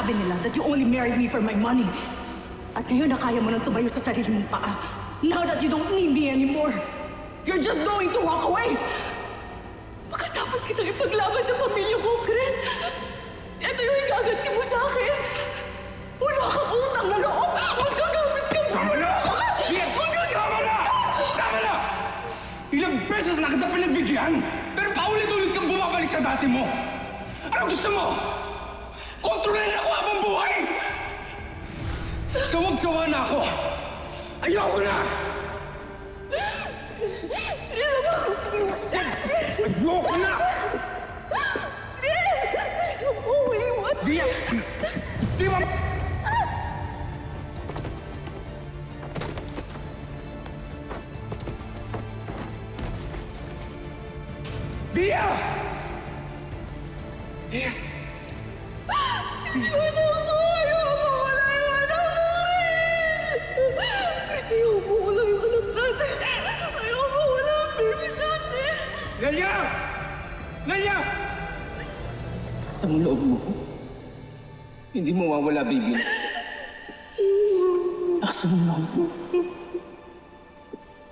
sinasabi nila that you only married me for my money. At ngayon na kaya mo nang tumayo sa sarili mong paa. Now that you don't need me anymore, you're just going to walk away. Baka dapat kita ipaglaban sa pamilya mo, Chris. Ito yung igaganti mo sa akin. Wala kang utang na loob. Magagamit ka mo. Tama na! Tama na! Tama na! Ilang beses na kita pinagbigyan, pero paulit-ulit kang bumabalik sa dati mo. Ano gusto mo? Kontrolin ako habang buhay! Sawag-sawa na ako! Ayoko na! Ayoko na! Via! Di ba? Via! Via! Nelia! Nelia! Basta mo loob mo. Hindi mo mawawala, baby. Basta mo loob mo.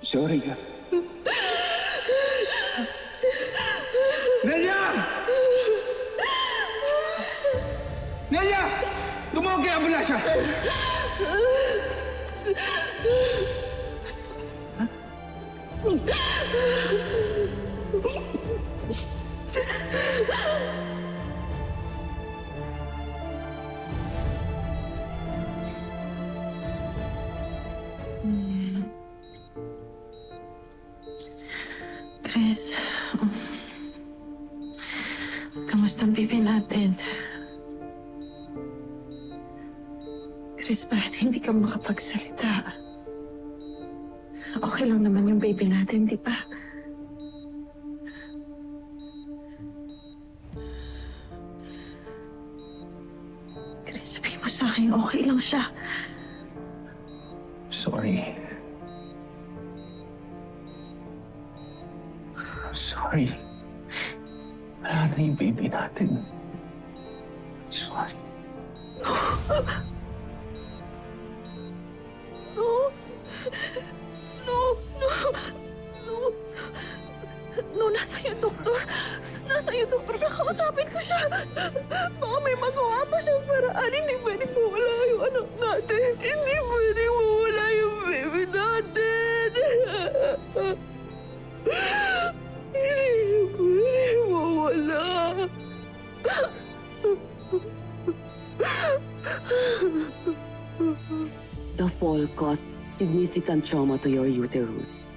Sorry ka. Nelia! Nelia! Tumawag kay ambulansya! Chris, kamusta ang baby natin? Chris, bakit hindi ka makapagsalita? Okay lang naman yung baby natin, di ba? Chris, sabihin mo sa akin, okay lang siya. Sorry. Sorry. Wala na yung baby natin. Sorry. No. No, nasa yung doktor. Nasa yung doktor. Kakausapin ko siya. Baka may magawa pa siyang paraan. Hindi pwedeng mawala yung anak natin. Hindi pwedeng mawala yung baby natin. Hindi pwedeng mawala. The fall caused significant trauma to your uterus.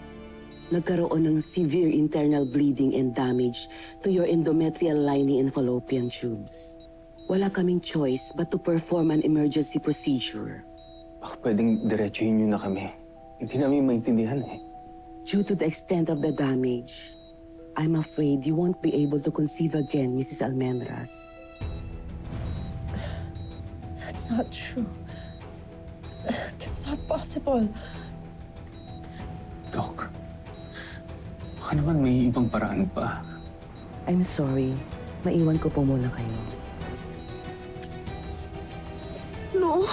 Nagkaroon ng severe internal bleeding and damage to your endometrial lining and fallopian tubes. Wala kaming choice but to perform an emergency procedure. Baka pwedeng diretsuhin niyo na kami. Hindi namin maintindihan eh. Due to the extent of the damage, I'm afraid you won't be able to conceive again, Mrs. Almendras. That's not true. That's not possible. Doc, baka naman may ibang paraan pa. I'm sorry. Maiwan ko po muna kayo. No.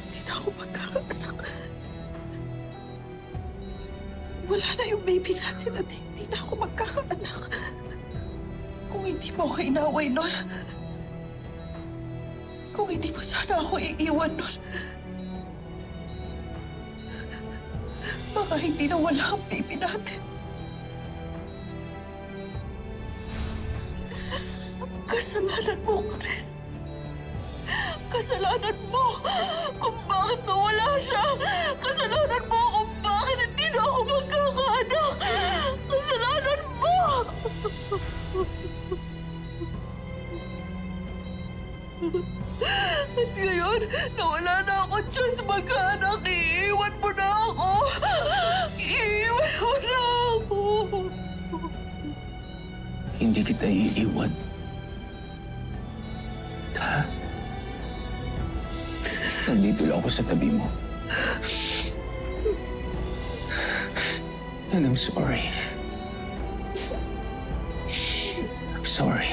Hindi na ako magkakaanak. Wala na yung baby natin at hindi na ako magkakaanak. Kung hindi mo ako inaway nun, kung hindi mo sana ako iiwan nun, baka hindi na wala ang baby natin. Kasalanan mo, Chris. Kasalanan mo kung bakit nawala siya. Kasalanan mo kung bakit hindi na ako magkakaanak. Kasalanan mo! At ngayon, nawala na ako chance magkaanak. Iiwan mo na ako. Iiwan mo na ako. Hindi kita iiwan. Ha? Nandito lang ako sa tabi mo. And I'm sorry. I'm sorry.